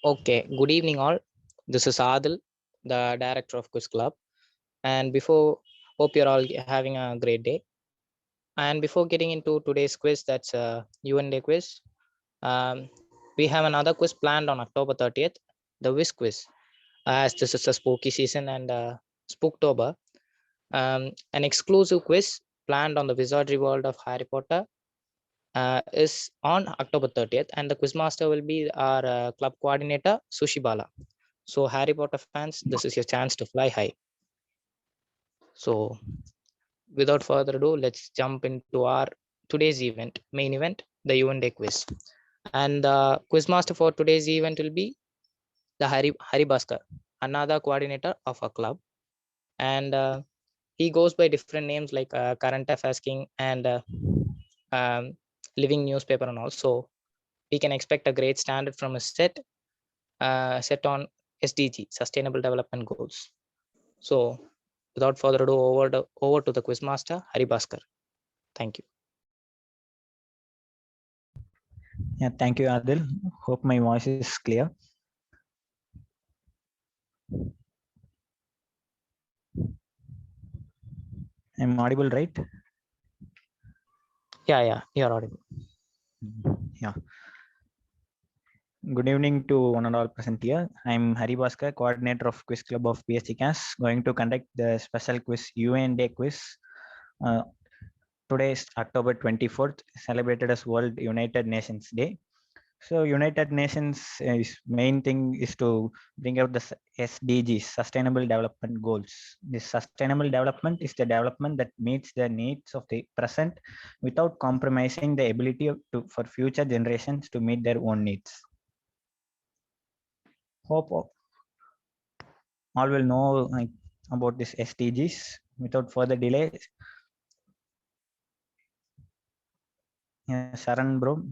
Okay, good evening all. This is Adil, the director of Quiz Club. And hope you're all having a great day. And before getting into today's quiz, that's a UND quiz, um, we have another quiz planned on October 30th, the Wiz quiz. As this is a spooky season and Spooktober, an exclusive quiz planned on the Wizardry World of Harry Potter is on October 30th, and the quizmaster will be our club coordinator, Sushi Bala. So, Harry Potter fans, this is your chance to fly high. So, without further ado, let's jump into our today's main event, the UND quiz. And the quizmaster for today's event will be the Hari Bhaskar, another coordinator of our club. And he goes by different names like Current Affairs King and um, Living Newspaper and all. So, we can expect a great standard from a set on SDG, Sustainable Development Goals. So, without further ado, over to the quizmaster, Hari Bhaskar. Thank you. Yeah, thank you, Adil. Hope my voice is clear. I'm audible, right? Yeah, you're audible. Yeah. Good evening to one and all present here. I'm Hari Bhaskar, coordinator of Quiz Club of PSC CAS, going to conduct the special quiz UND quiz. Today is October 24th, celebrated as World United Nations Day. So United Nations main thing is to bring out the SDGs, Sustainable Development Goals. This sustainable development is the development that meets the needs of the present without compromising the ability for future generations to meet their own needs. Hope all will know about this SDGs. Without further delay, Sharan bro.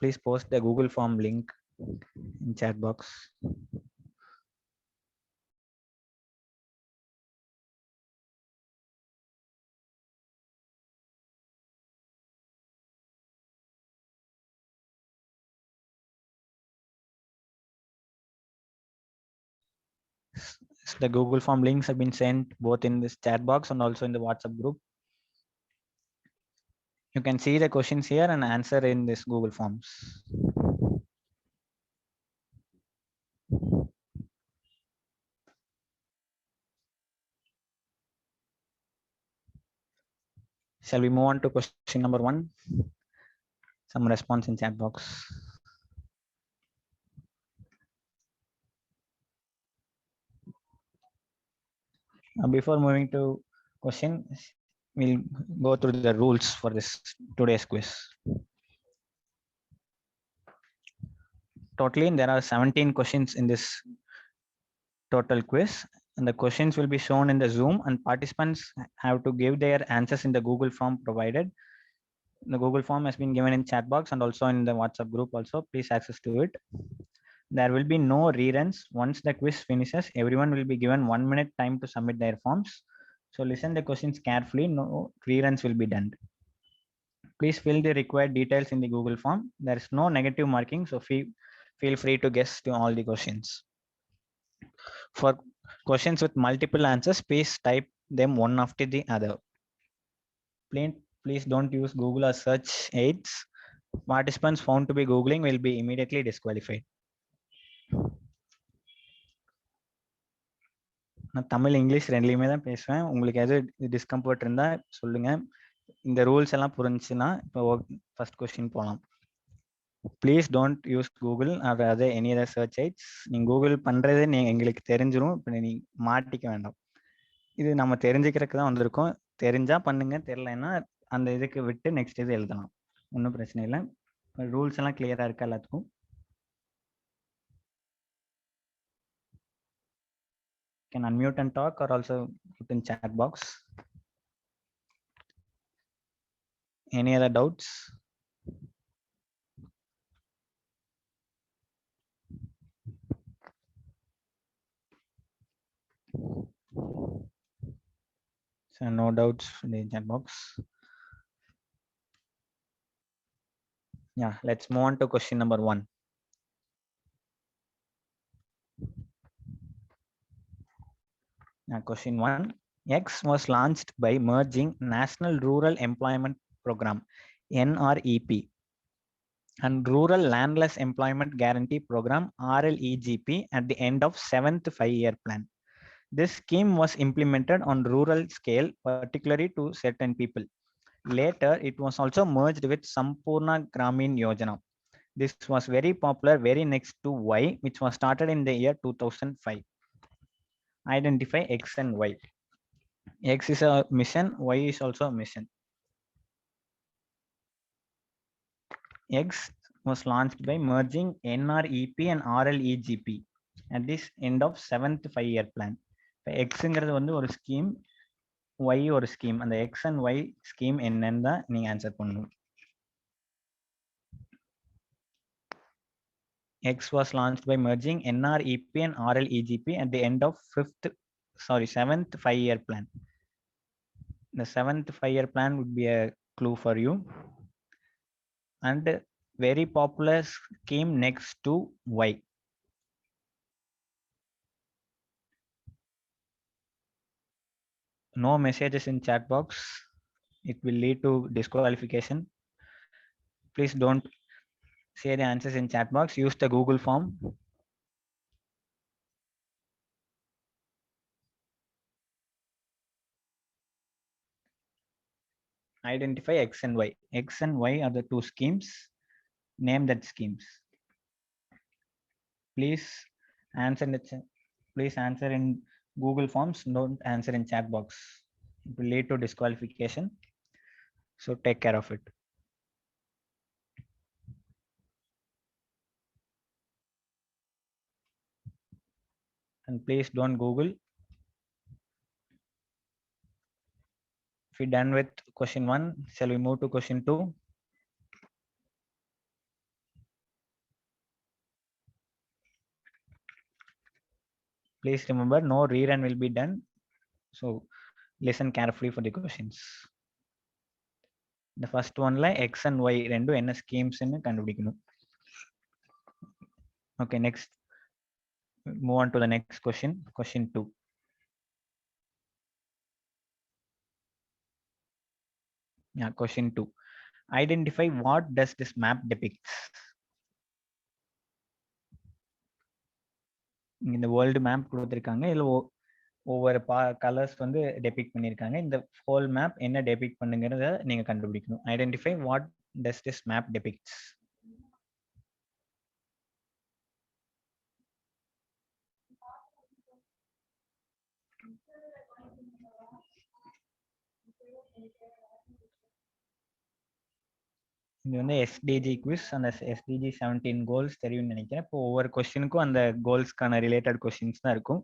Please post the Google Form link in chat box. The Google Form links have been sent both in this chat box and also in the WhatsApp group. You can see the questions here and answer in this Google Forms. Shall we move on to question number 1? Some response in chat box. Before moving to question, we'll go through the rules for this today's quiz. Totally, there are 17 questions in this total quiz, and the questions will be shown in the Zoom, and participants have to give their answers in the Google form provided. The Google form has been given in chat box and also in the WhatsApp group also. Please access to it. There will be no reruns. Once the quiz finishes, everyone will be given 1 minute time to submit their forms. So listen the questions carefully. No reruns will be done. Please fill the required details in the Google form. There is no negative marking, so feel free to guess to all the questions. For questions with multiple answers, please type them one after the other. Please don't use Google or search aids. Participants found to be Googling will be immediately disqualified. நான் Tamil English ரெண்டுலையுமே தான் பேசுவேன். உங்களுக்கு எது discomfort இருந்தால் சொல்லுங்க. இந்த rules எல்லாம் புரிஞ்சுன்னா இப்போ ஃபர்ஸ்ட் கொஸ்டின் போகலாம். Please don't use Google or other any other search sites. நீங்கள் கூகுள் பண்ணுறது எங்களுக்கு தெரிஞ்சிடும். இப்போ நீங்கள் மாட்டிக்க வேண்டாம். இது நம்ம தெரிஞ்சுக்கிறதுக்கு தான் வந்திருக்கோம். தெரிஞ்சால் பண்ணுங்க, தெரிலன்னா அந்த இதுக்கு விட்டு நெக்ஸ்ட் இது எழுதலாம். ஒன்றும் பிரச்சனை இல்லை. ரூல்ஸ் எல்லாம் கிளியராக இருக்கா எல்லாத்துக்கும்? Can unmute and talk or also put in chat box. Any other doubts? So no doubts in the chat box. Yeah, let's move on to question number 1. Question 1. X was launched by merging National Rural Employment Program (NREP) and Rural Landless Employment Guarantee Program (RLEGP) at the end of 7th 5-year plan. This scheme was implemented on rural scale, particularly to certain people. Later, it was also merged with Sampurna Gramin Yojana. This was very popular very next to Y, which was started in the year 2005. Identify X and Y. X is a mission, Y is also a mission. X was launched by merging NREP and RLEGP at this end of 7th 5-year plan. Xங்கிறது வந்து ஒரு scheme, Y ஒரு scheme. அந்த X and Y scheme என்னன்னு தான் நீங்க answer பண்ணணும். X was launched by merging NREP and RLEGP at the end of 7th 5-year plan. The 7th 5-year plan would be a clue for you. And very popular scheme next to Y. No messages in chat box. It will lead to disqualification. Please don't say the answers in chat box. Use the Google form. Identify X and Y. X and Y are the two schemes. Name that schemes. Please answer in Google Forms. Don't answer in chat box. It will lead to disqualification. So take care of it. And please don't Google. If we're done with question 1, shall we move to question 2? Please remember, no rerun will be done. So listen carefully for the questions. The first one la X and Y rendu enna schemes nu kandupidikkanum. Okay, next move on to the next question. Question 2. Yeah, question 2. Identify what does this map depicts. இந்த world map கொடுத்திருக்காங்க. இதுல ஒவ்வொரு colours வந்து depict பண்ணிருக்காங்க. இந்த whole map என்ன depict பண்ணுங்கிறத நீங்க கண்டுபிடிக்கணும். Identify what does this map depicts. இது வந்து எஸ்டிஜி குவிஸ். அந்த எஸ்டிஜி 17 கோல்ஸ் தெரியும்னு நினைக்கிறேன். இப்போ ஒவ்வொரு கொஸ்டினுக்கும் அந்த கோல்ஸ்க்கான ரிலேட்டட் கொஸ்டின்ஸ் தான் இருக்கும்.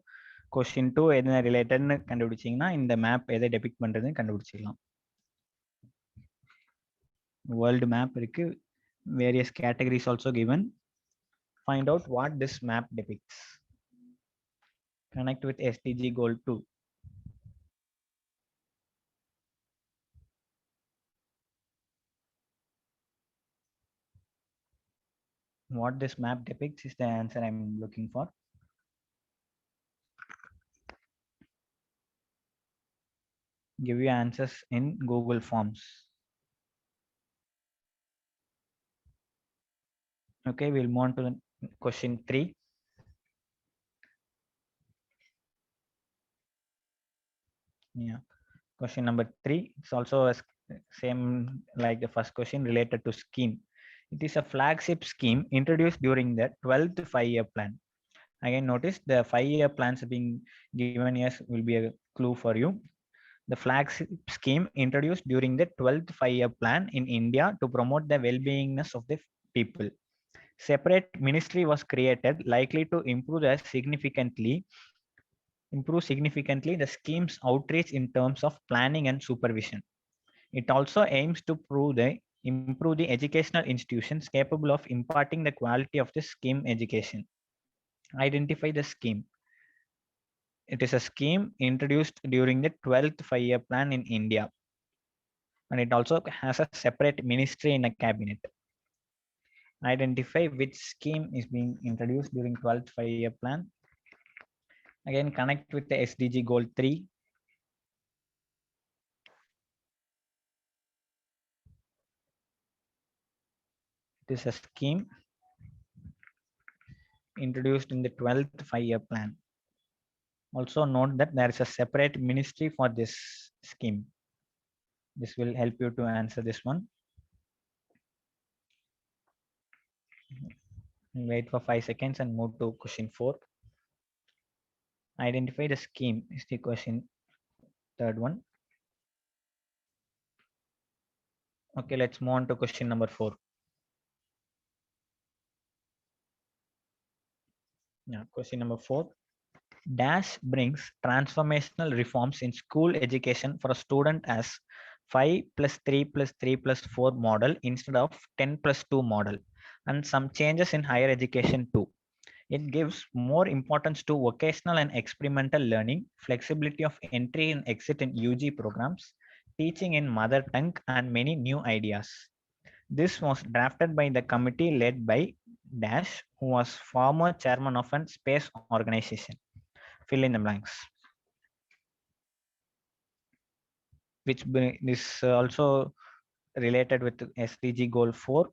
கொஸ்டின் 2 என்ன ரிலேட்டட்னு கண்டுபிடிச்சிங்கன்னா இந்த மேப் எதை டெபிக்ட் பண்றதுன்னு கண்டுபிடிச்சிடலாம். வேர்ல்டு மேப் இருக்கு. Various categories also given. Find out what this map depicts. Connect with SDG goal 2. What this map depicts is the answer I'm looking for. Give you answers in Google Forms. Okay, we'll move on to the question 3. Yeah, question number 3. It's also a same like the first question, related to scheme. It is a flagship scheme introduced during the 12th 5-year plan. Again, notice the 5-year plans being given here will be a clue for you. The flagship scheme introduced during the 12th 5-year plan in India to promote the well-beingness of the people. Separate ministry was created, likely to improve significantly the scheme's outreach in terms of planning and supervision. It also aims to improve the educational institutions capable of imparting the quality of the scheme education. Identify the scheme. It is a scheme introduced during the 12th 5-year plan in India. And it also has a separate ministry in a cabinet. Identify which scheme is being introduced during 12th 5-year plan. Again, connect with the SDG goal 3. It is a scheme introduced in the 12th 5-year plan. Also note that there is a separate ministry for this scheme. This will help you to answer this one. Wait for 5 seconds and move to question 4. Identify the scheme is the question, third one. Okay, let's move on to question number 4. Yeah, question number 4. Dash brings transformational reforms in school education for a student as 5 plus 3 plus 3 plus 4 model instead of 10 plus 2 model, and some changes in higher education too. It gives more importance to vocational and experimental learning, flexibility of entry and exit in UG programs, teaching in mother tongue, and many new ideas. This was drafted by the committee led by Dash, who was former chairman of a space organization. Fill in the blanks. Which is also related with SDG goal 4.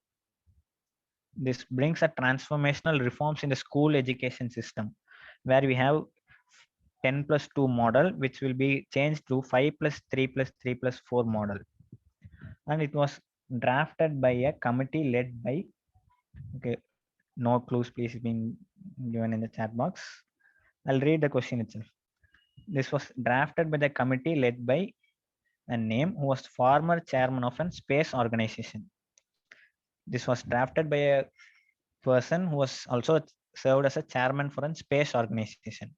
This brings a transformational reforms in the school education system, where we have 10 plus 2 model, which will be changed to 5 plus 3 plus 3 plus 4 model. And it was drafted by a committee led by, okay, no clues please being given in the chat box. I'll read the question itself. This was drafted by the committee led by a name who was former chairman of a space organization. This was drafted by a person who was also served as a chairman for a space organization.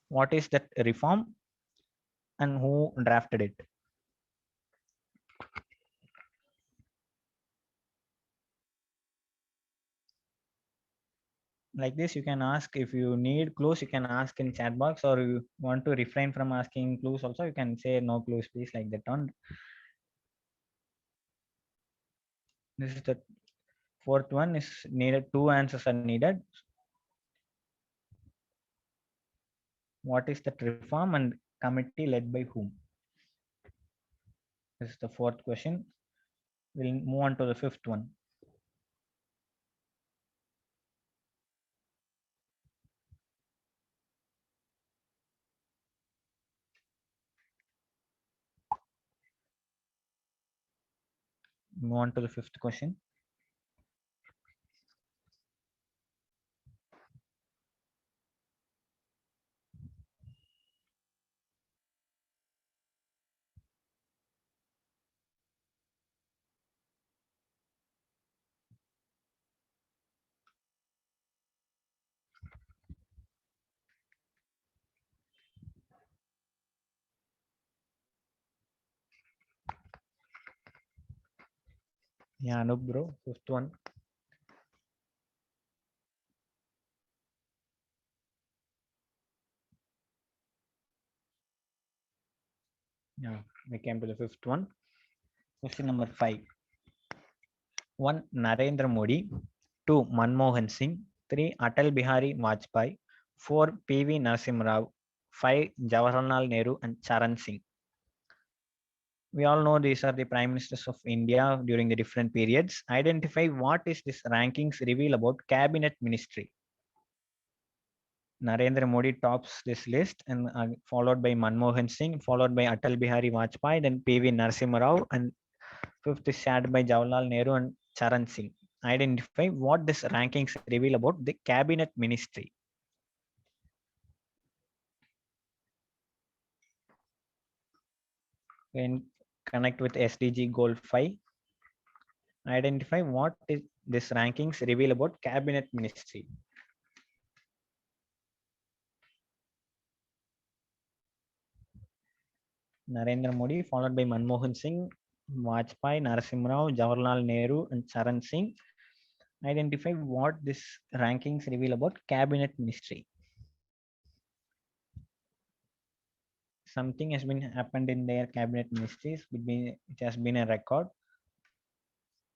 What is that reform and who drafted it? Like this, you can ask. If you need clues, you can ask in chat box, or you want to refrain from asking clues also, you can say no clues please, like that on. This is the fourth one is needed. 2 answers are needed. What is that reform and committee led by whom? This is the fourth question. We'll move on to the fifth one. Move on to the fifth question. Yeah, no, bro. Fifth one. Yeah, we came to the fifth one. Question number 5. 1. Narendra Modi. 2. Manmohan Singh. 3. Atal Bihari Vajpayee. 4. PV Narasimha Rao. 5. Jawaharlal Nehru and Charan Singh. We all know these are the prime ministers of India during the different periods. Identify what is this rankings reveal about cabinet ministry. Narendra Modi tops this list, and followed by Manmohan Singh, followed by Atal Bihari Vajpayee, then PV Narasimha Rao, and fifth is shared by Jawaharlal Nehru and Charan Singh. Identify what this rankings reveal about the cabinet ministry. Then connect with SDG goal 5. Identify what is this rankings reveal about cabinet ministry. Narendra Modi, followed by Manmohan Singh, Vajpayee, Narasimha Rao, Jawaharlal Nehru, and Charan Singh. Identify what this rankings reveal about cabinet ministry. Something has been happened in their cabinet ministries. It has been a record.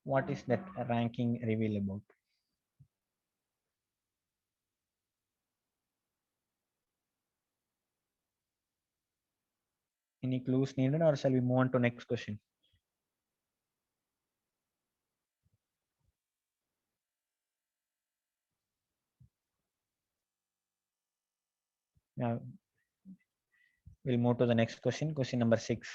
What is that ranking reveal about? Any clues needed, or shall we move on to next question? Yeah, we'll move to the next question. Question number 6.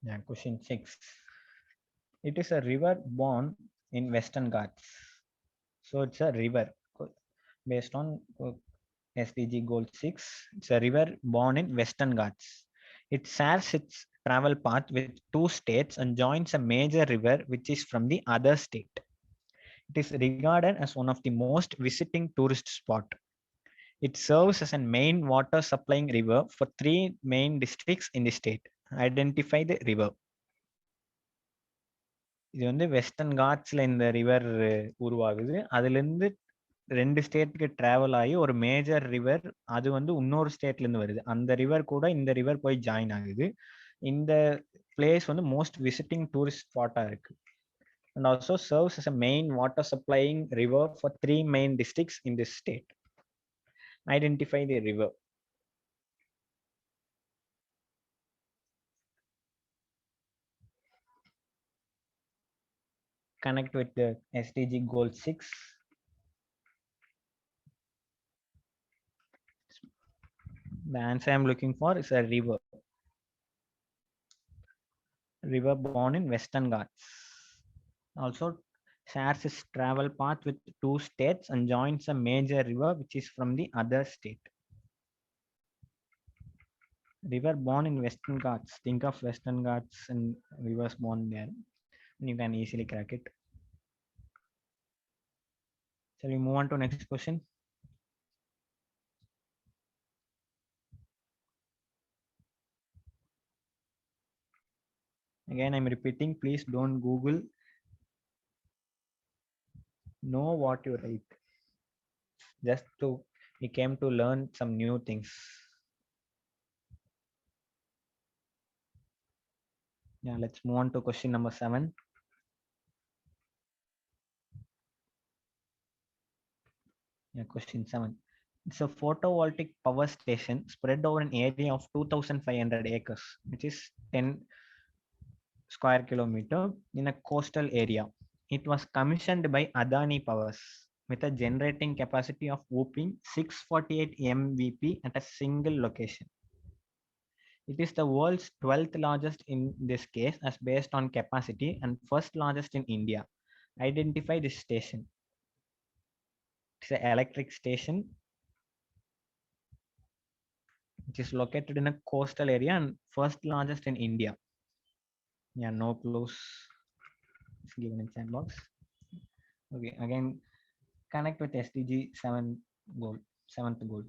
Yeah, question 6. It is a river born in Western Ghats. So it's a river based on SDG goal 6. It's a river born in Western Ghats. It shares its travel path with 2 states and joins a major river which is from the other state. It is regarded as one of the most visiting tourist spot. It serves as a main water supplying river for 3 main districts in the state. Identify the river. இது வந்து western காட்ஸ்ல இந்த river உருவாகுது. அதுல இருந்து 2 ஸ்டேட்டுக்கு travel ஆகி ஒரு major river அது வந்து இன்னொரு ஸ்டேட்ல இருந்து வருது. அந்த ரிவர் கூட இந்த ரிவர் போய் ஜாயின் ஆகுது. இந்த பிளேஸ் வந்து மோஸ்ட் விசிட்டிங் டூரிஸ்ட் ஸ்பாட்டா இருக்கு. And also serves as a main water supplying river for 3 main districts in this state. Identify the river. Connect with the SDG goal 6. The answer I'm looking for is a river. River born in Western Ghats. Also shares its travel path with 2 states and joins a major river which is from the other state. River born in Western Ghats. Think of Western Ghats and rivers born there. And you can easily crack it. Shall we move on to next question? Again, I'm repeating, please don't Google. Know what you write. Just to, we came to learn some new things. Yeah, let's move on to question number 7. Yeah, question 7. It's a photovoltaic power station spread over an area of 2,500 acres, which is 10 square kilometer in a coastal area. It was commissioned by Adani Powers with a generating capacity of whopping 648 MVP at a single location. It is the world's 12th largest in this case as based on capacity and first largest in India. Identify this station. It's an electric station which is located in a coastal area and first largest in India. Yeah, no clues. It's given in chat box. Okay, again, connect with SDG 7 goal, 7th goal.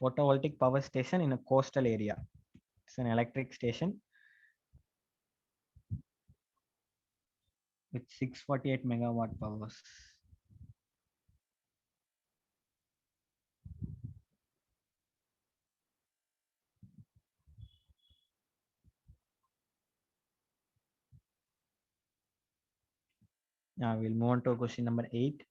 Photovoltaic power station in a coastal area. It's an electric station with 648 megawatt powers. Now we'll move on to question number 8.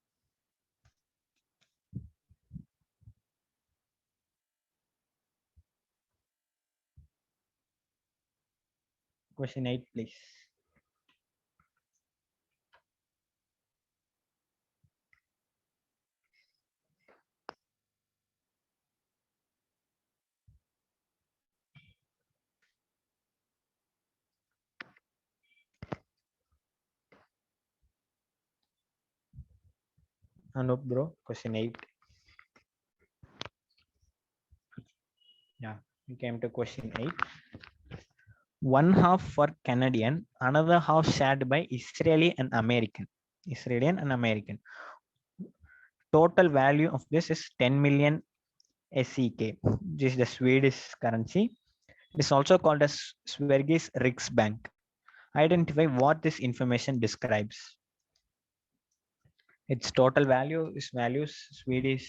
Question 8, please. Anup bro, question 8. Yeah, we came to question 8. One half for Canadian, another half shared by Israeli and American. Israeli and American. Total value of this is 10 million SEK, which is the Swedish currency. It is also called as Sveriges Riksbank. Identify what this information describes. Its total value is values Swedish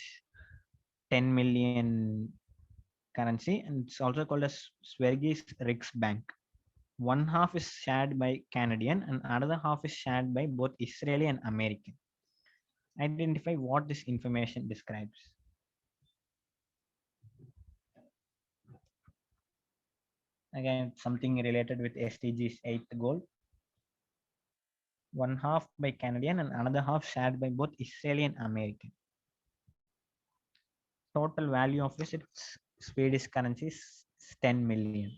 10 million currency, and it's also called as Sveriges Riksbank. One half is shared by Canadian and another half is shared by both Israeli and American. Identify what this information describes. Again, something related with SDG's 8th goal. One half by Canadian and another half shared by both Israeli and American. Total value of this, its Swedish currency is 10 million.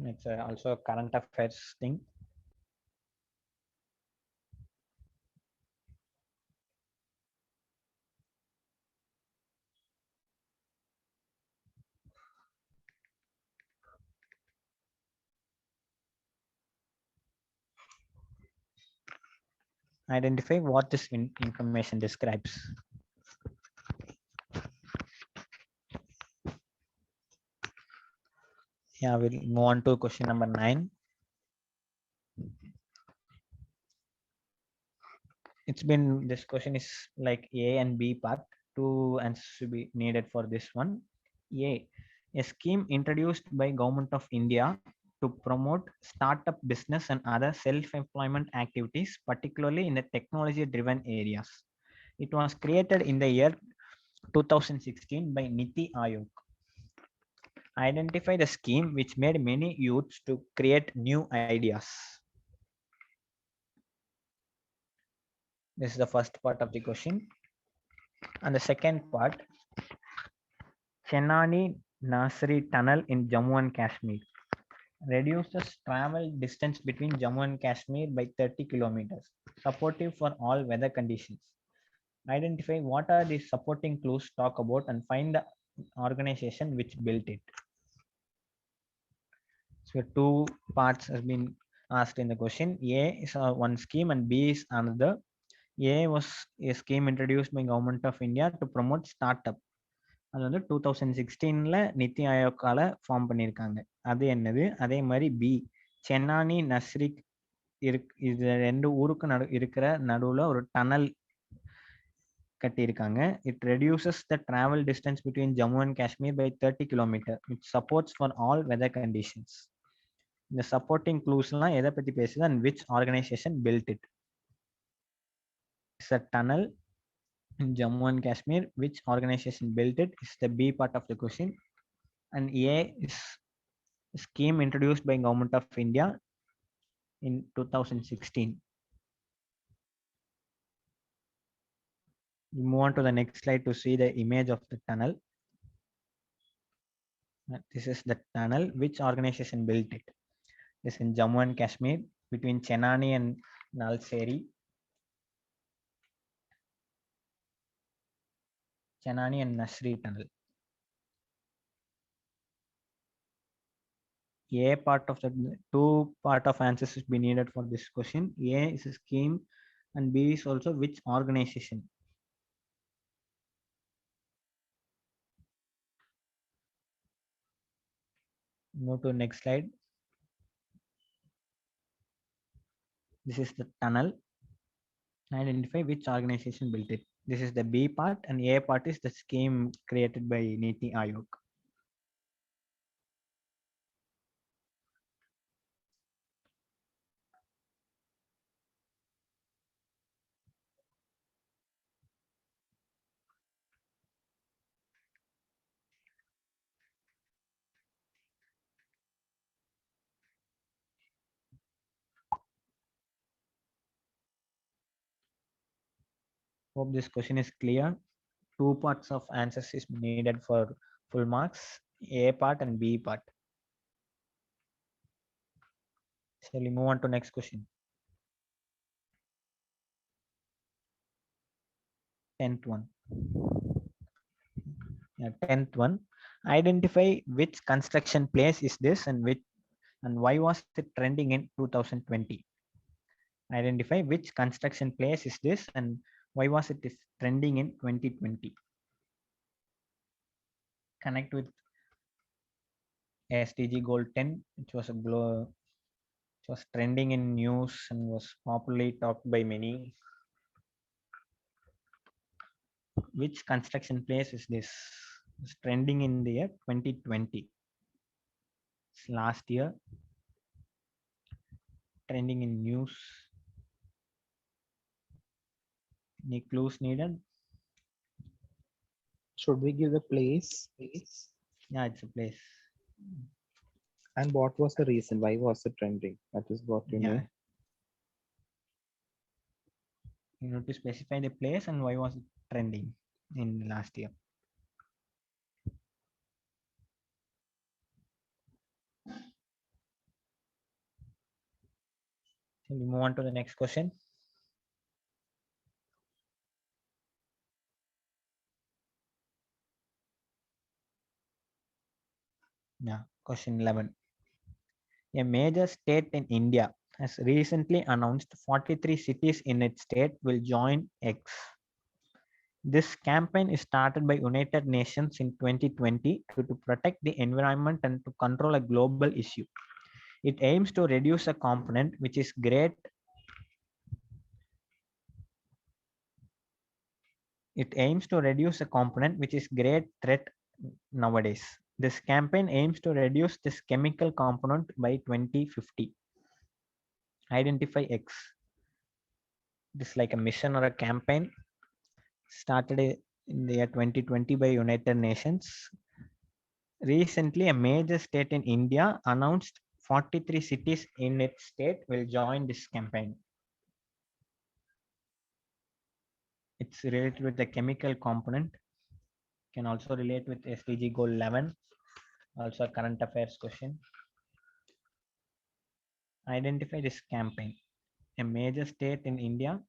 It's also a current affairs thing. Identify what this information describes. Yeah, we'll move on to question number 9. It's been, this question is like A and B part. 2 answers should be needed for this one. A scheme introduced by Government of India to promote startup business and other self-employment activities, particularly in the technology-driven areas. It was created in the year 2016 by Niti Aayog. Identify the scheme which made many youths to create new ideas. This is the first part of the question. And the second part, Chenani Nasri Tunnel in Jammu and Kashmir reduces travel distance between Jammu and Kashmir by 30 kilometers, supportive for all weather conditions. Identify what are the supporting clues talk about and find the organization which built it. So 2 parts has been asked in the question. A is one scheme and B is another. A was a scheme introduced by Government of India to promote startup. அது வந்து 2016ல NITI ஆயோக்கால form பண்ணியிருக்காங்க. அது என்னது? அதே மாதிரி B, சென்னானி நஸ்ரிக் இது 2 ஊருக்கு இருக்கிற நடுவுல ஒரு டனல் கட்டியிருக்காங்க. It reduces the travel distance between Jammu and Kashmir by 30 kilometre. It supports for all weather conditions. இந்த சப்போர்ட்டிங் க்ளூஸ்லாம் எதை பத்தி பேசுது and which organisation built it? It's a tunnel in Jammu and Kashmir. Which organization built it is the B part of the question. And A is a scheme introduced by Government of India in 2016. We move on to the next slide to see the image of the tunnel. This is the tunnel. Which organization built it? This is in Jammu and Kashmir between Chenani and Nalseri. Chenani and Nasri tunnel. A part of the 2 part of answers is be needed for this question. A is a scheme and B is also which organization. Move to next slide. This is the tunnel. Identify which organization built it. This is the B part and A part is the scheme created by Niti Aayog. Hope this question is clear. 2 parts of answers is needed for full marks, A part and B part. Shall we move on to next question? 10th one. Yeah, 10th one. Identify which construction place is this and why was it trending in 2020? Identify which construction place is this and why was it trending in 2020? Connect with SDG goal 10, which was a was trending in news and was popularly talked by many. Which construction place is this? It's trending in the year 2020. It's last year. Trending in news. Any clues needed? Should we give the place? Yeah, it's a place. And what was the reason? Why was it trending? That is what you Yeah. need. You need to specify the place and why was it trending in last year. Shall we move on to the next question? Yeah, question 11. A major state in India has recently announced 43 cities in its state will join X. This campaign is started by United Nations in 2020 to protect the environment and to control a global issue. It aims to reduce a component which is great. It aims to reduce a component which is great threat nowadays. This campaign aims to reduce this chemical component by 2050. Identify X. This is like a mission or a campaign started in the year 2020 by United Nations. Recently, a major state in India announced 43 cities in its state will join this campaign. It's related with the chemical component. Can also relate with SDG goal 11. Also a current affairs question. Identify this campaign. A major state in India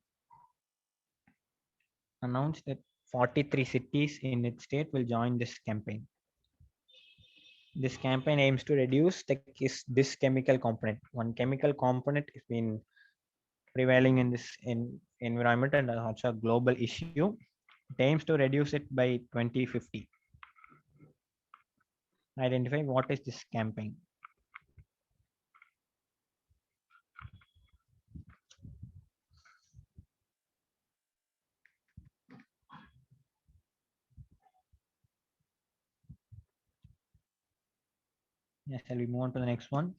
announced that 43 cities in its state will join this campaign. This campaign aims to reduce this chemical component. One chemical component has been prevailing in this environment and also a global issue. It aims to reduce it by 2050. Identify what is this campaign. Yes, shall we move on to the next one?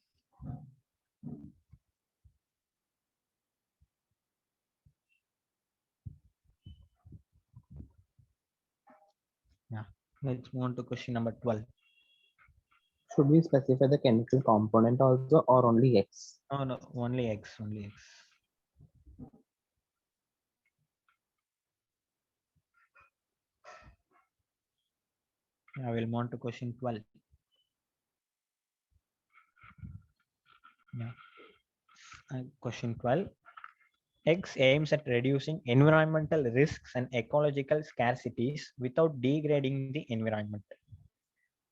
Yeah, let's move on to question number 12. Should we specify the chemical component also or only X? No, only X, only X. I will move on to question 12. Yeah. Question 12. X aims at reducing environmental risks and ecological scarcities without degrading the environment.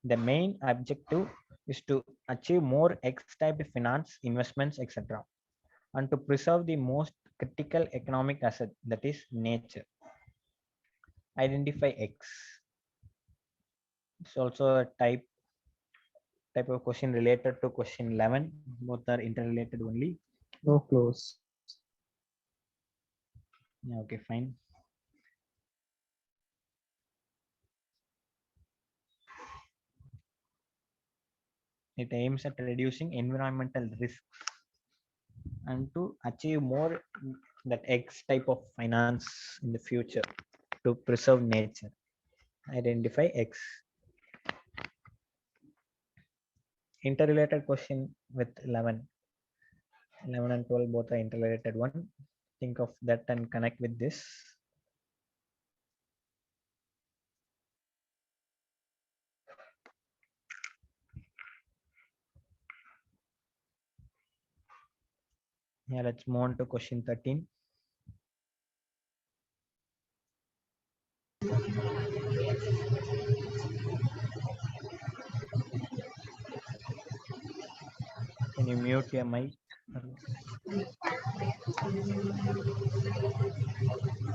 The main objective is to achieve more X-type finance, investments, etc., and to preserve the most critical economic asset, that is nature. Identify X. It's also a type of question related to question 11. Both are interrelated only. No close. Yeah, okay, fine. It aims at reducing environmental risks and to achieve more that X type of finance in the future to preserve nature. Identify X. Interrelated question with 11. 11 and 12 both are interrelated one. Think of that and connect with this. Yeah, let's move on to question 13. Can you mute your mic?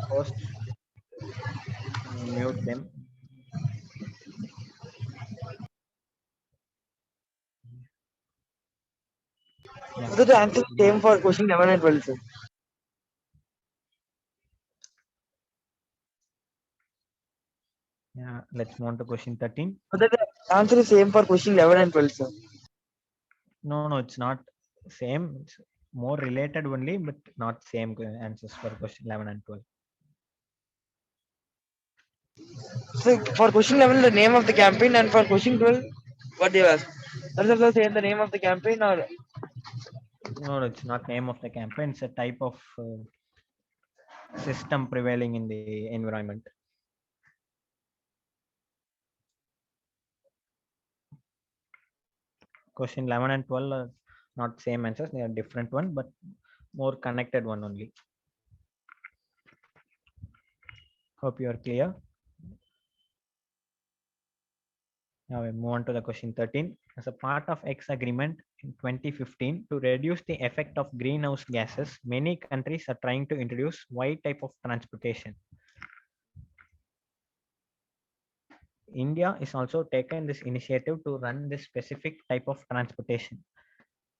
Host, can you mute them? Yeah. So the answer is same for question 11 and 12, sir. Yeah, let's move on to question 13. So the answer is same for question 11 and 12, sir. No, it's not same. It's more related only, but not same answers for question 11 and 12. So for question 11, the name of the campaign, and for question 12, what they asked. Does it say the name of the campaign or? No, it's not name of the campaign. It's a type of system prevailing in the environment. Question 11 and 12 are not same answers. They are different one, but more connected one only. Hope you are clear. Now we move on to the question 13. As a part of X agreement in 2015 to reduce the effect of greenhouse gases, many countries are trying to introduce Y type of transportation. India is also taken this initiative to run this specific type of transportation.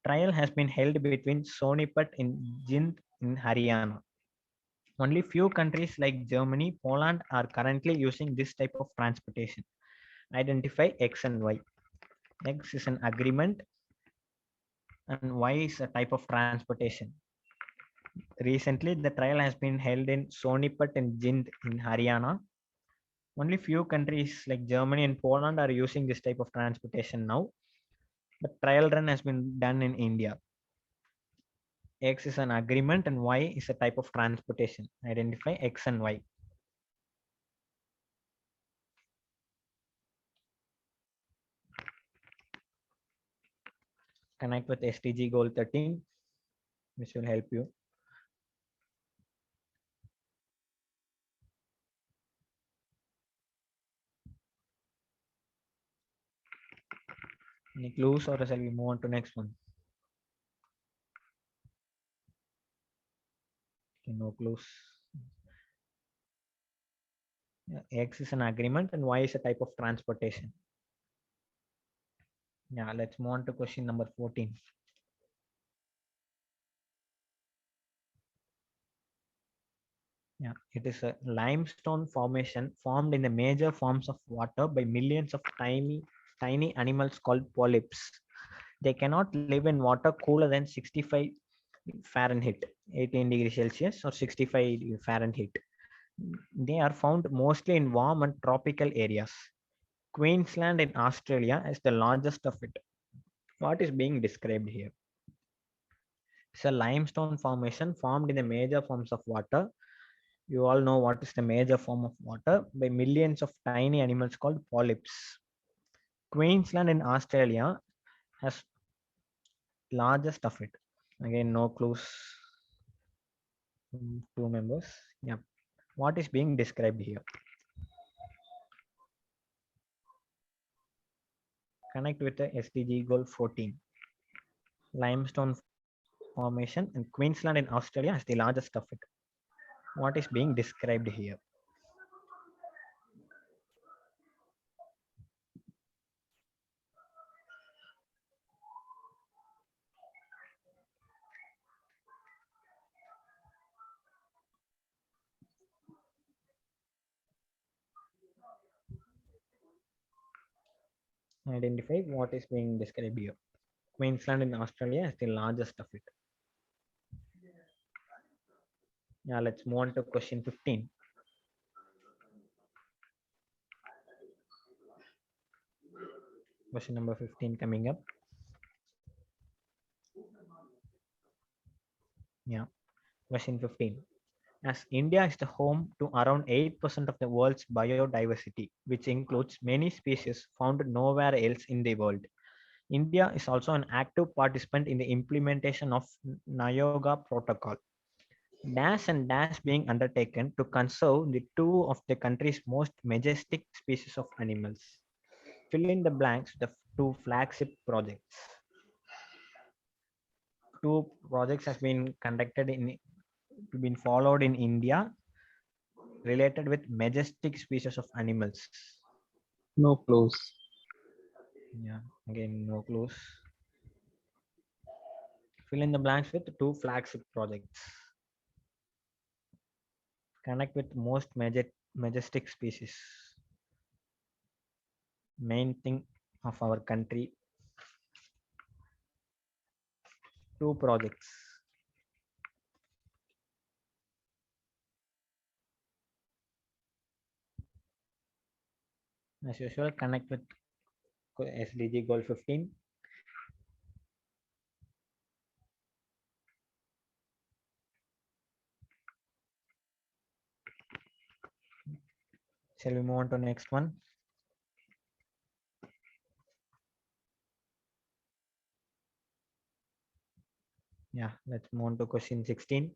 Trial has been held between Sonipat in Jind in Haryana. Only few countries like Germany, Poland are currently using this type of transportation. Identify X and Y. X is an agreement and Y is a type of transportation. Recently, the trial has been held in Sonipat and Jind in Haryana. Only few countries like Germany and Poland are using this type of transportation now. But trial run has been done in India. X is an agreement and Y is a type of transportation. Identify X and Y. Connect with SDG goal 13, which will help you. Any clues or shall we move on to next one? Okay, no clues. X is an agreement and Y is a type of transportation. Yeah, let's move on to question number 14. Yeah, it is a limestone formation formed in the major forms of water by millions of tiny animals called polyps. They cannot live in water cooler than 65 Fahrenheit, 18 degrees Celsius or 65 Fahrenheit. They are found mostly in warm and tropical areas. Queensland in Australia is the largest of it. What is being described here? It's a limestone formation formed in the major forms of water. You all know what is the major form of water by millions of tiny animals called polyps. Queensland in Australia has largest of it. Again, no clues. Two members. Yeah. What is being described here? Connect with the SDG goal 14. Limestone formation in Queensland in Australia is the largest of it. What is being described here? Identify what is being described here. Queensland in Australia is the largest of it. Yeah, let's move on to question 15. Question number 15 coming up. Yeah, question 15. As India is the home to around 8% of the world's biodiversity, which includes many species found nowhere else in the world. India is also an active participant in the implementation of Nagoya Protocol. Dash and dash being undertaken to conserve the two of the country's most majestic species of animals. Fill in the blanks, the two flagship projects. Two projects have been conducted been followed in India related with majestic species of animals. No clues. Yeah, again, no clues. Fill in the blanks with 2 flagship projects. Connect with most majestic species. Main thing of our country. 2 projects. As usual, connect with SDG goal 15. Shall we move on to next one? Yeah, let's move on to question 16.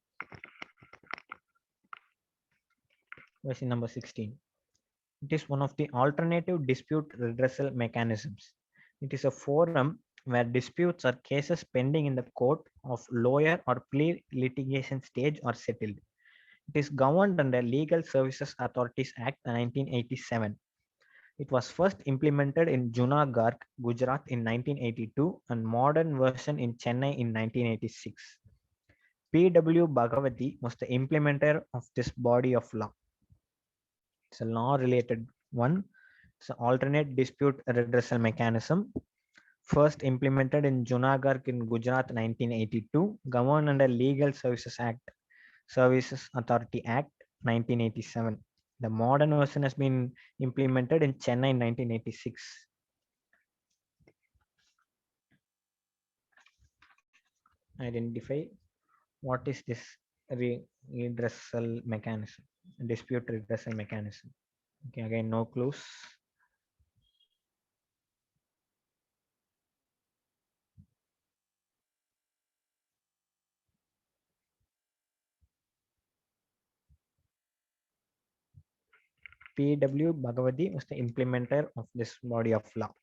Question number 16. It is one of the alternative dispute redressal mechanisms. It is a forum where disputes or cases pending in the court of lower or plea litigation stage are settled. It is governed under Legal Services Authorities Act 1987. It was first implemented in Junagadh, Gujarat in 1982 and modern version in Chennai in 1986. P.W. Bhagavati was the implementer of this body of law. It's a law related one. It's an alternate dispute redressal mechanism. First implemented in Junagadh in Gujarat 1982, governed under Legal Services Authority Act 1987. The modern version has been implemented in Chennai in 1986. Identify what is this redressal mechanism, dispute redressal mechanism. Okay, again, no clues. P.W. Bhagavati was the implementer of this body of law.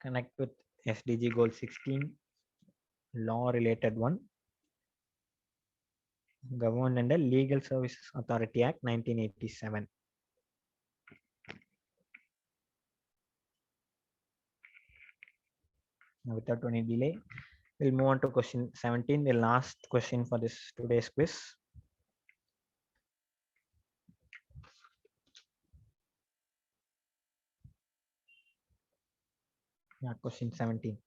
Connect with SDG goal 16, law related one. Governed under Legal Services Authority Act 1987. Now, without any delay, we'll move on to question 17, the last question for this today's quiz. Yeah, question 17.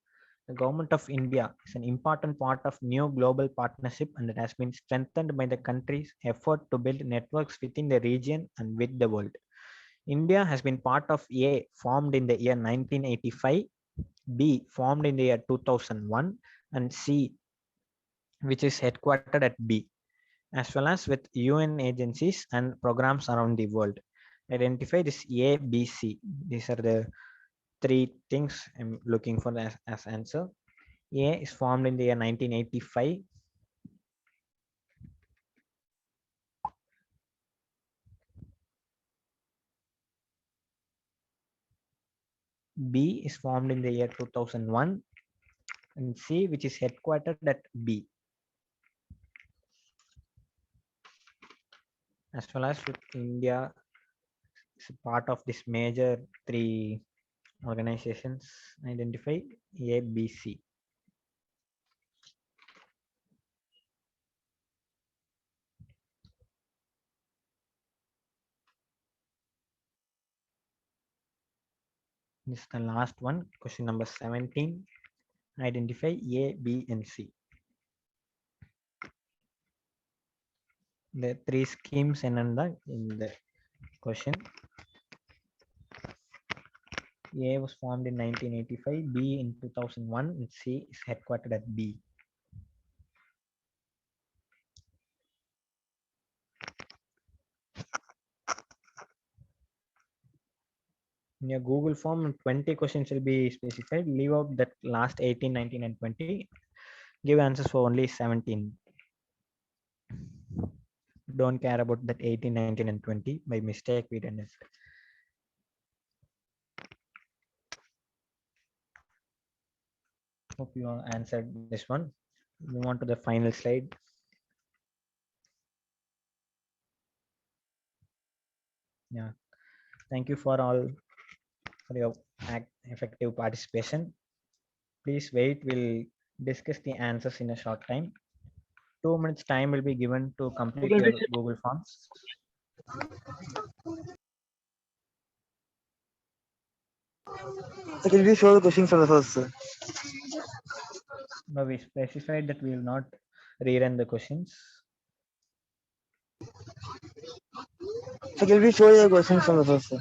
The government of India is an important part of new global partnership and it has been strengthened by the country's effort to build networks within the region and with the world. India has been part of A, formed in the year 1985, B, formed in the year 2001, and C, which is headquartered at B, as well as with UN agencies and programs around the world. Identify this A, B, C. These are the 3 things I'm looking for as answer. A is formed in the year 1985. B is formed in the year 2001. And C, which is headquartered at B. As well as with India is part of this major 3 organizations. Identify A, B, C. This is the last one, question number 17. Identify A, B, and C. The 3 schemes in the question. A was formed in 1985, B in 2001, and C is headquartered at B. In your Google form, 20 questions will be specified. Leave out that last 18, 19, and 20. Give answers for only 17. Don't care about that 18, 19, and 20. By mistake, we done it. Hope you all answered this one. Move on to the final slide. Yeah. Thank you for all for your effective participation. Please wait. We'll discuss the answers in a short time. 2 minutes time will be given to complete Okay, your Google Forms. so can you show the questions on the first, sir? No, we specified that we will not rerun the questions. So can you show the questions on the first, sir?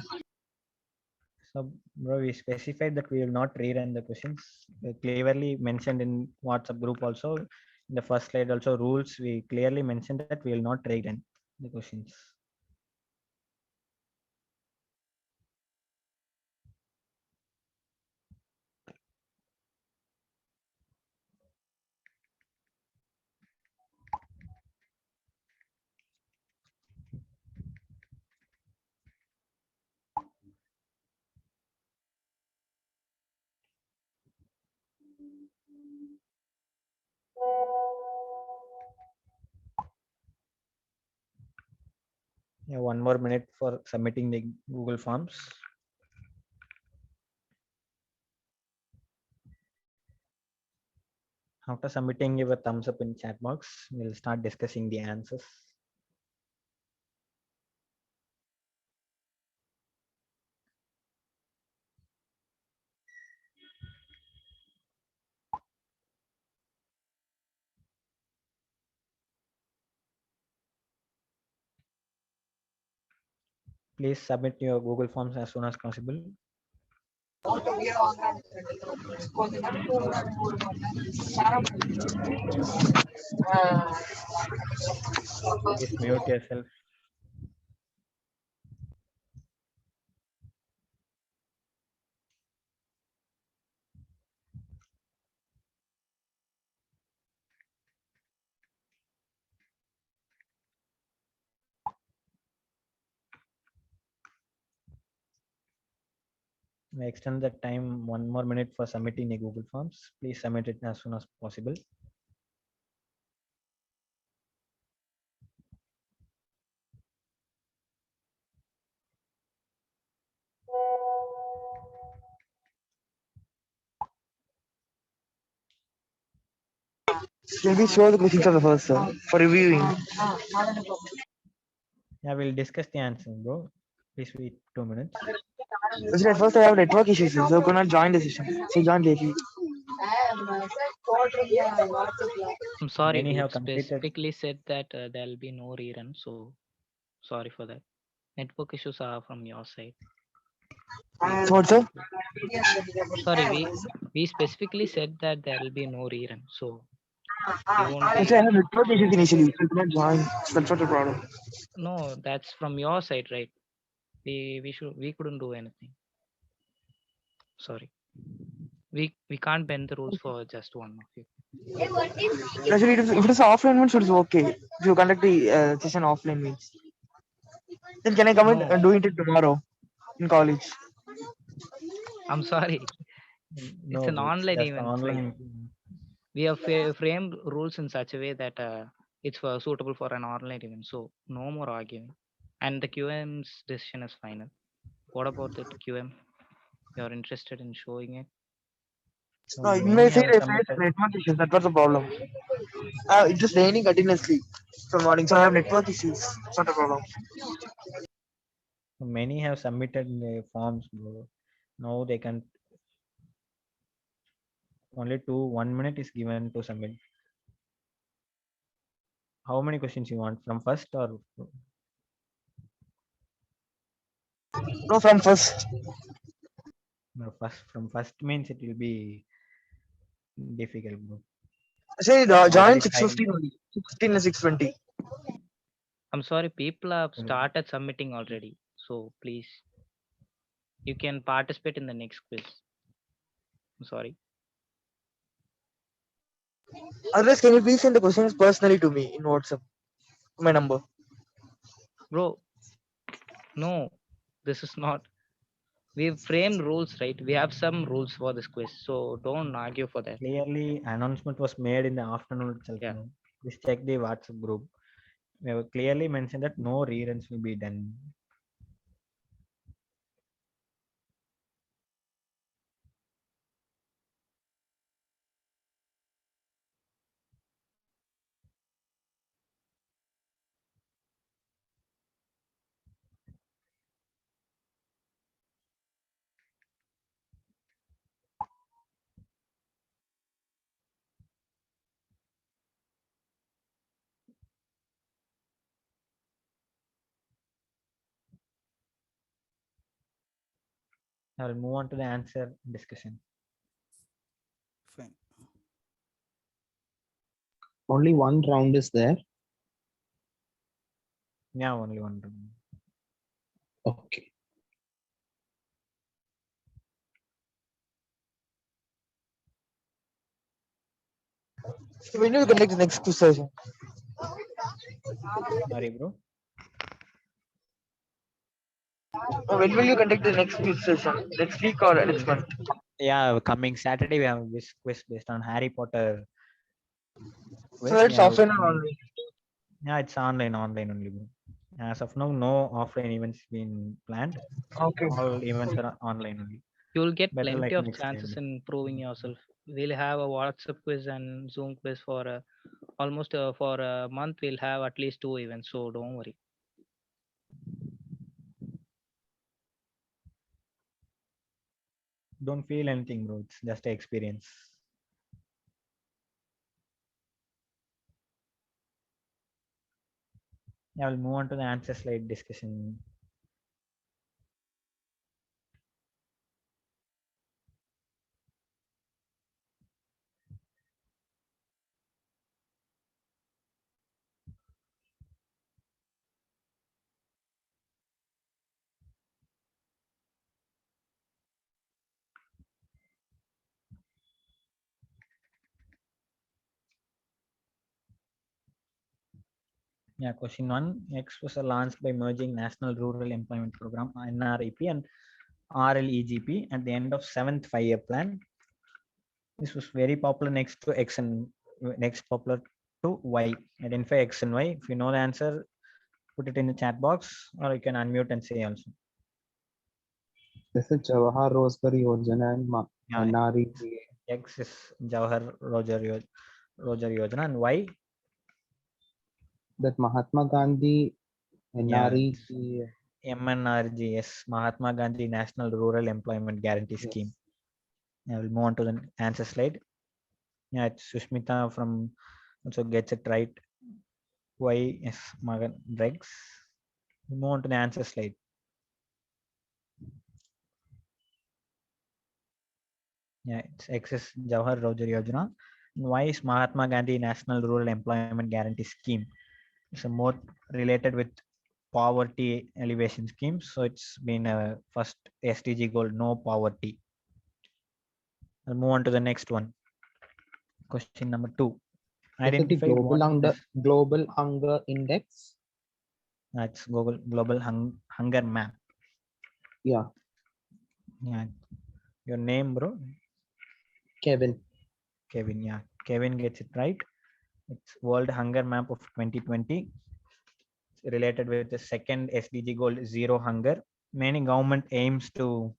So, bro, we specified that we will not rerun the questions. We clearly mentioned in WhatsApp group also, in the first slide also rules, we clearly mentioned that we will not rerun the questions. Yeah, 1 more minute for submitting the Google Forms. After submitting, give a thumbs up in chat box. We'll start discussing the answers. Please submit your Google Forms as soon as possible. Please mute yourself. We extend the time 1 more minute for submitting the Google Forms. Please submit it as soon as possible. Can we show the questions on the first, sir, for reviewing? Yeah, we'll discuss the answer, bro. Please wait 2 minutes. Listen, at first I have network issues, so I could not join the session. So join lately. I'm sorry, Many we have completed. specifically said that there'll be no rerun, so sorry for that. Network issues are from your side. What, sir? Sorry, we specifically said that there'll be no rerun, so we won't Actually, I be. have network issues initially, so I could not join. So that's not a problem. No, that's from your side, right? We couldn't do anything. Sorry, we can't bend the rules for just one of you. Actually, if it is offline means it is okay. If you conduct the session offline means, then can I come No. and do it tomorrow in college? I'm sorry. No, It's an bro, online just event, online. right? We have framed rules in such a way that it's suitable for an online event. So no more arguing. And the QM's decision is final. What about that QM? You're interested in showing it? So No, in many my side have I faced submitted. network issues. That was the problem. It is raining continuously from morning, so I have network issues. It's not a problem. Many have submitted the forms, bro. Now they can only 1 minute is given to submit. How many questions you want from first or No, from first. no, first? From first means it will be difficult, bro. Say Already join time. 6:15 only. 6:15 and 6:20. I'm sorry, people have started submitting already. So please, you can participate in the next quiz. I'm sorry. Otherwise, can you please send the questions personally to me in WhatsApp? My number. Bro, no, this is not. We've framed rules, right? We have some rules for this quiz. So don't argue for that. Clearly, announcement was made in the afternoon itself. Yeah. No? Please check the WhatsApp group. We have clearly mentioned that no reruns will be done. I will move on to the answer discussion. Fine. Only one round is there. Yeah, only one round. Okay. So when you conduct the next quiz session? Sorry, bro. When will you conduct the next quiz session? Next week or next month? Yeah, coming Saturday we have this quiz based on Harry Potter. So that's Yeah, offline or coming- online? Yeah, it's online only, bro. As of now, no offline events been planned. Okay. All events are online only. You will get Better plenty like of next chances time. in proving yourself. We'll have a WhatsApp quiz and Zoom quiz for almost for a month. We'll have at least 2 events, so don't worry. Don't feel anything, bro. It's just an experience. Yeah, we'll move on to the answer slide discussion. Yeah, question 1. X was launched by merging National Rural Employment Program (NREP) and RLEGP at the end of 7th 5-year plan. This was very popular next to X and next popular to Y. Identify X and Y. If you know the answer, put it in the chat box, or you can unmute and say also. This is Jawahar Rosgar Yojana and Yeah, NREGA. X is Jawahar Roger Yojana, and Y. That Mahatma Gandhi Yeah, NREGA. MNRGS, Mahatma Gandhi National Rural Employment Guarantee Yes. Scheme. I will move on to the answer slide. Yeah, it's Sushmita from also gets it right. Y is Magan Dregs. We'll move on to the answer slide. Yeah, it's X is Jawahar Roger Yojana. Y is Mahatma Gandhi National Rural Employment Guarantee Scheme. It's a more related with poverty elevation scheme. So it's been a first SDG goal, no poverty. I'll move on to the next one. Question number 2. Is it the Identify what global hunger index? That's global hunger map. Yeah, Yeah. Your name, bro? Kevin. Kevin. Yeah. Kevin gets it right. It's World Hunger Map of 2020. It's related with the second SDG goal, zero hunger. Many governments aim to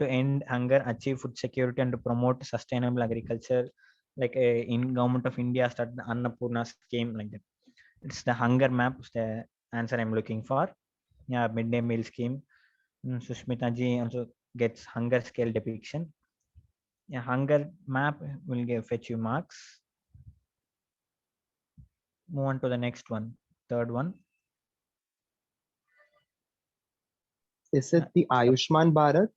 end hunger, achieve food security, and to promote sustainable agriculture. Like in Government of India started the Annapurna scheme like that. It's the hunger map. Is the answer I'm looking for. Yeah, midday meal scheme. Sushmita ji also gets hunger scale depiction. Yeah, hunger map will fetch you marks. Move on to the next one, third one. Is it the Ayushman Bharat?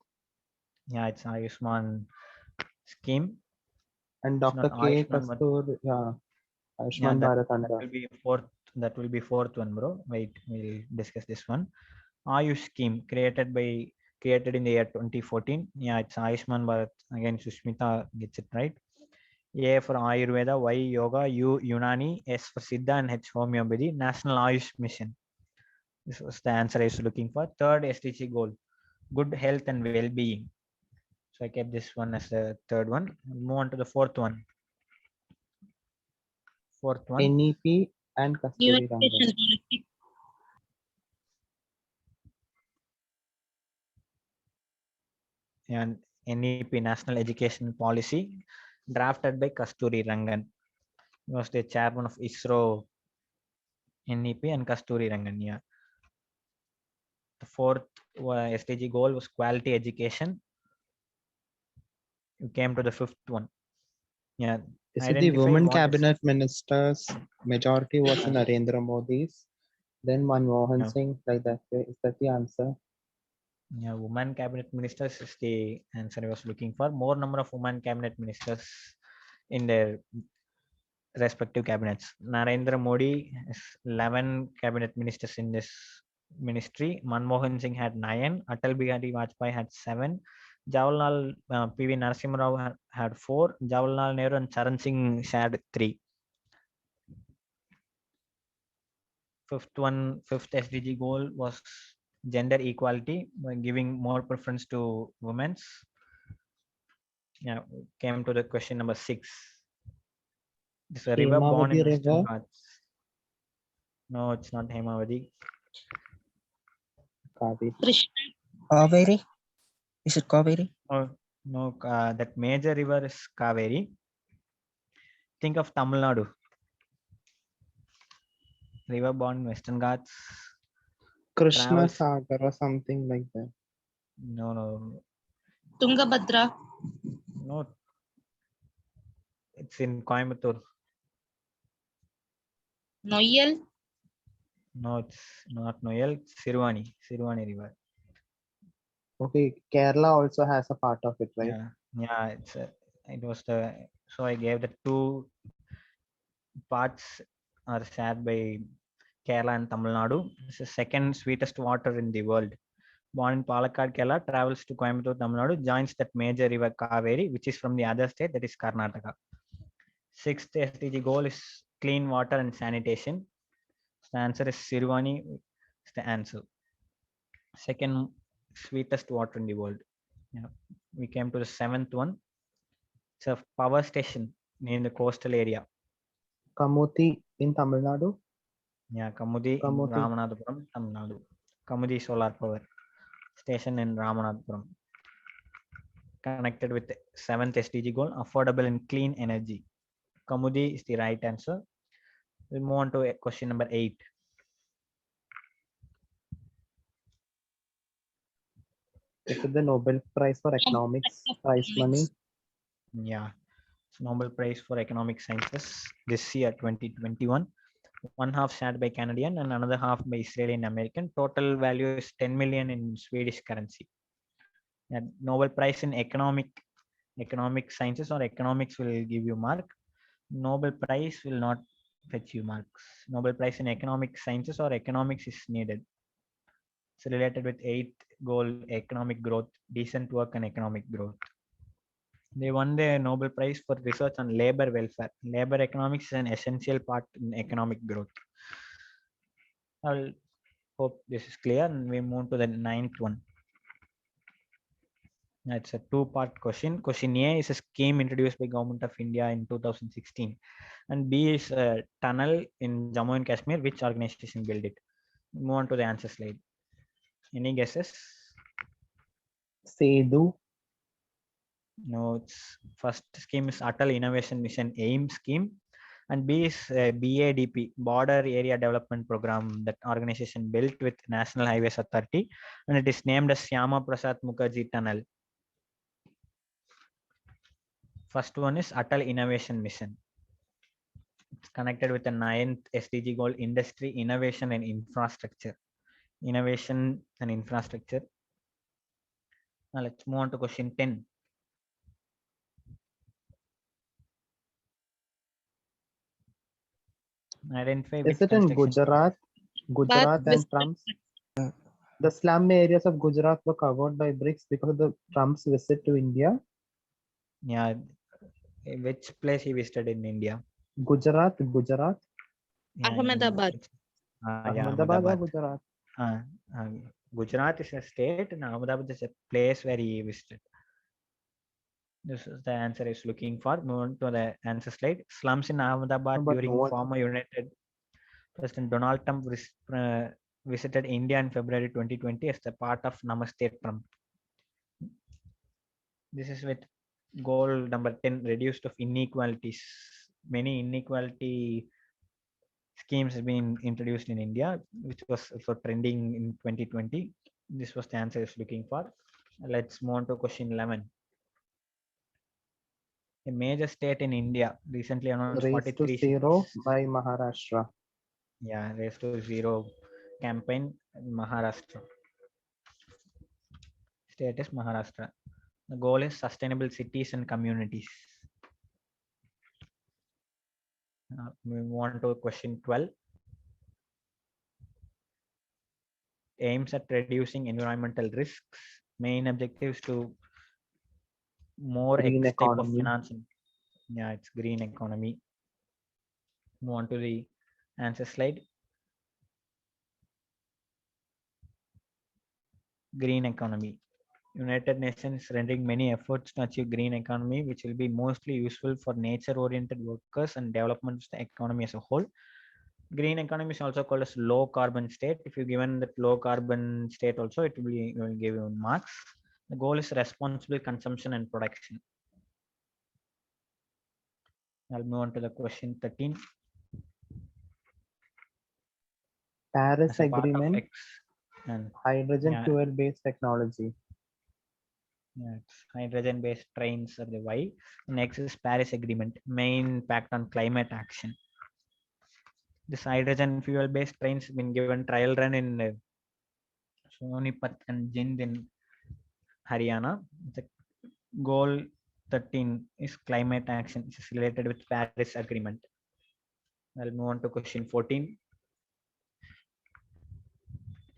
Yeah, it's Ayushman scheme. And It's Dr. not K. Ayushman, but Kastur, yeah, yeah, Ayushman Bharat that under. will be fourth. That will be fourth one, bro. Wait, we'll discuss this one. Ayush scheme created in the year 2014. Yeah, it's Ayushman Bharat. Again, Sushmita gets it right. A for Ayurveda, Y Yoga, U Unani, S for Siddha, and H Homeopathy. National Ayush Mission. This was the answer I was looking for. Third SDG goal, good health and well-being. So I kept this one as the third one. We'll move on to the fourth one. Fourth one. NEP and New Kasturi Rangan. education policy. And NEP, National Education Policy, drafted by Kasturi Rangan. He was the chairman of ISRO, NEP, and Kasturi Rangan. Yeah. The fourth SDG goal was quality education. You came to the fifth one. Yeah. Is it the Identify women what is- cabinet ministers? Majority was in Narendra Modi's. Then Manmohan No. Singh, like that way. Is that the answer? Yeah, woman cabinet ministers is the answer I was looking for. More number of woman cabinet ministers in their respective cabinets. Narendra Modi has 11 cabinet ministers in this ministry. Manmohan Singh had 9. Atal Bihari Vajpayee had 7. Jawaharlal PV Narasimha Rao had 4. Jawaharlal Nehru and Charan Singh shared 3. Fifth SDG goal was gender equality by giving more preference to women's. Yeah, came to the question number 6. This is a river born in Hemavati Western River. Ghats. No, it's not Hemavati. Kaveri. Krishna. Kaveri. Is it Kaveri? Oh, no, that major river is Kaveri. Think of Tamil Nadu. River born in Western Ghats. Krishna Travels. Sagar or something like that. No. Tungabhadra. No. It's in Coimbatore. Noyal. No, it's not Noel. It's Sirwani River. Okay, Kerala also has a part of it, right? Yeah. It was the. So I gave the 2 parts are shared by Kerala and Tamil Nadu. It's the second sweetest water in the world. Born in Palakkad, Kerala, travels to Coimbatore, Tamil Nadu, joins that major river Kaveri, which is from the other state, that is Karnataka. 6th SDG goal is clean water and sanitation. The answer is Sirwani is the answer. Second sweetest water in the world. Yeah. We came to the 7th one. It's a power station in the coastal area. Kamuthi in Tamil Nadu. Yeah, Kamudi in Kamuthi. Ramanathapuram, Tamil Nadu. Kamudi solar power station in Ramanathapuram. Connected with the 7th SDG goal, affordable and clean energy. Kamudi is the right answer. We'll move on to question number 8. Is it the Nobel Prize for Economics prize money? Yeah, it's Nobel Prize for Economic Sciences this year, 2021. One half shared by Canadian and another half by Israeli and American. Total value is 10 million in Swedish currency. Yeah, Nobel Prize in economic sciences or economics will give you mark. Nobel Prize will not fetch you marks. Nobel Prize in economic sciences or economics is needed. It's related with 8th goal, economic growth, decent work and economic growth. They won the Nobel Prize for research on labor welfare. Labor economics is an essential part in economic growth. I'll hope this is clear, and we move to the 9th one. It's a 2-part question. Question A is a scheme introduced by Government of India in 2016, and B is a tunnel in Jammu and Kashmir. Which organization built it? Move on to the answer slide. Any guesses? Sedu. No, its first scheme is Atal Innovation Mission AIM scheme, and B is BADP, Border Area Development Program, that organization built with National Highways Authority, and it is named as Syama Prasad Mukherjee Tunnel. First one is Atal Innovation Mission. It's connected with the 9th SDG goal, industry, innovation and infrastructure. Innovation and infrastructure. Now let's move on to question 10. Identify Is which it in construction. Gujarat and Trump's? The slum areas of Gujarat were covered by bricks because of the Trump's visit to India. Yeah, which place he visited in India? Gujarat. Yeah, Ahmedabad. Ahmedabad or Gujarat? Gujarat is a state and Ahmedabad is a place where he visited. This is the answer is looking for. Move on to the answer slide. Slums in Ahmedabad But during no one- former United President Donald Trump visited India in February 2020 as the part of Namaste Trump. This is with goal number 10, reduced of inequalities. Many inequality schemes have been introduced in India, which was also trending in 2020. This was the answer I was looking for. Let's move on to question 11. A major state in India recently announced Raised to 43 zero cities. by Maharashtra. Yeah, Race to Zero campaign in Maharashtra. State is Maharashtra. The goal is sustainable cities and communities. We move on to question 12. Aims at reducing environmental risks. Main objectives to more Green X type of economy. financing. Yeah, it's green economy. Move on to the answer slide. Green economy. United Nations rendering many efforts to achieve green economy, which will be mostly useful for nature-oriented workers and development of the economy as a whole. Green economy is also called as low carbon state. If you given that low carbon state also, it will give you marks. The goal is responsible consumption and production. I'll move on to the question 13. Paris As a part of Agreement, X and hydrogen yeah. fuel based technology. yeah, it's hydrogen-based trains are the Y. Next is Paris Agreement, main impact on climate action. This hydrogen fuel-based trains been given trial run in Sonipat and Jind in Haryana. The goal 13 is climate action, which is related with Paris Agreement. I'll move on to question 14.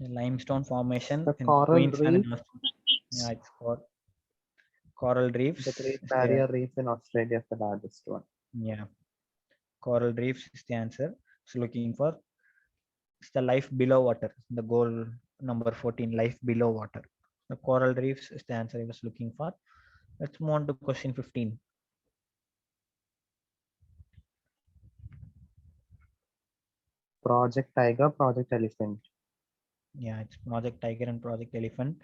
The limestone formation The in coral Queensland and reef. Australia. Yeah, it's called coral reefs. The Great is Barrier Reef in Australia is the largest one. Yeah, coral reefs is the answer. So looking for it's the life below water. The goal number 14, life below water. The coral reefs is the answer I was looking for. Let's move on to question 15. Project Tiger, Project Elephant. Yeah, it's Project Tiger and Project Elephant.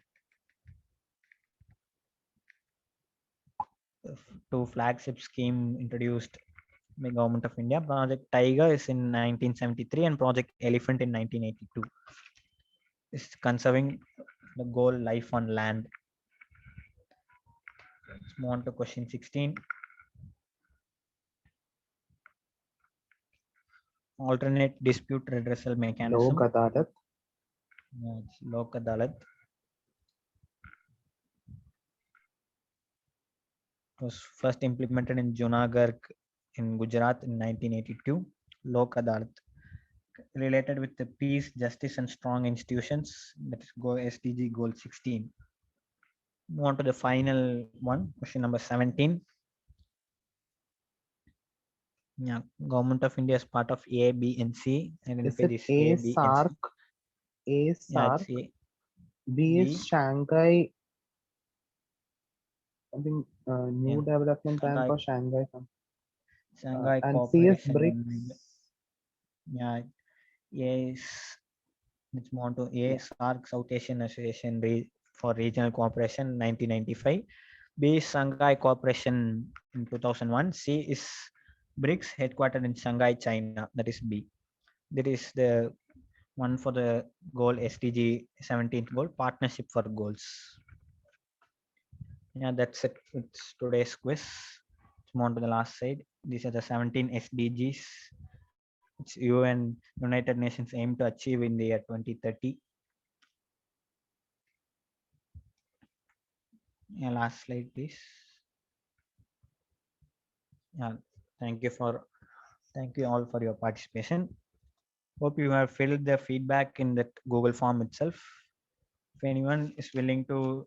Two flagship scheme introduced by Government of India. Project Tiger is in 1973 and Project Elephant in 1982. It's conserving the goal life on land. Let's move on to question 16. Alternate dispute redressal mechanism. Lok Adalat. Yeah, it's Lok Adalat. It was first implemented in Junagadh in Gujarat in 1982. Lok Adalat related with the peace, justice, and strong institutions. That is SDG goal 16. Move on to the final one, question number 17. Yeah, Government of India is part of A, B, and C. And Is it A SARC? A SARC. Yeah, B is Shanghai. I think new development plan for Shanghai. Shanghai And C is Cooperation. BRICS. Yeah, yes. Let's move on to A, SARC, South Asian Association for Regional Cooperation, 1995. B is Shanghai Cooperation in 2001. C is BRICS, headquartered in Shanghai, China. That is B. That is the one for the goal SDG 17th goal, Partnership for Goals. Yeah, that's it. It's today's quiz. Let's move on to the last side. These are the 17 SDGs which UN, United Nations aim to achieve in the year 2030. Yeah, last slide, please. Yeah, thank you all for your participation. Hope you have filled the feedback in that Google form itself. If anyone is willing to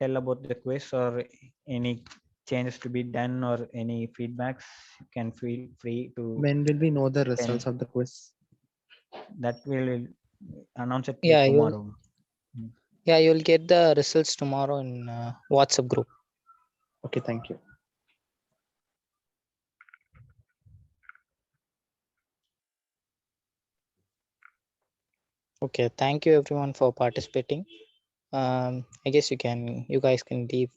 tell about the quiz or any changes to be done or any feedbacks, you can feel free to. When will we know the results of the quiz? That will announce it Yeah, tomorrow. You'll get the results tomorrow in WhatsApp group. Okay, thank you. Okay, thank you everyone for participating. I guess you guys can leave.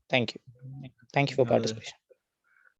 Thank you. Thank you for participation.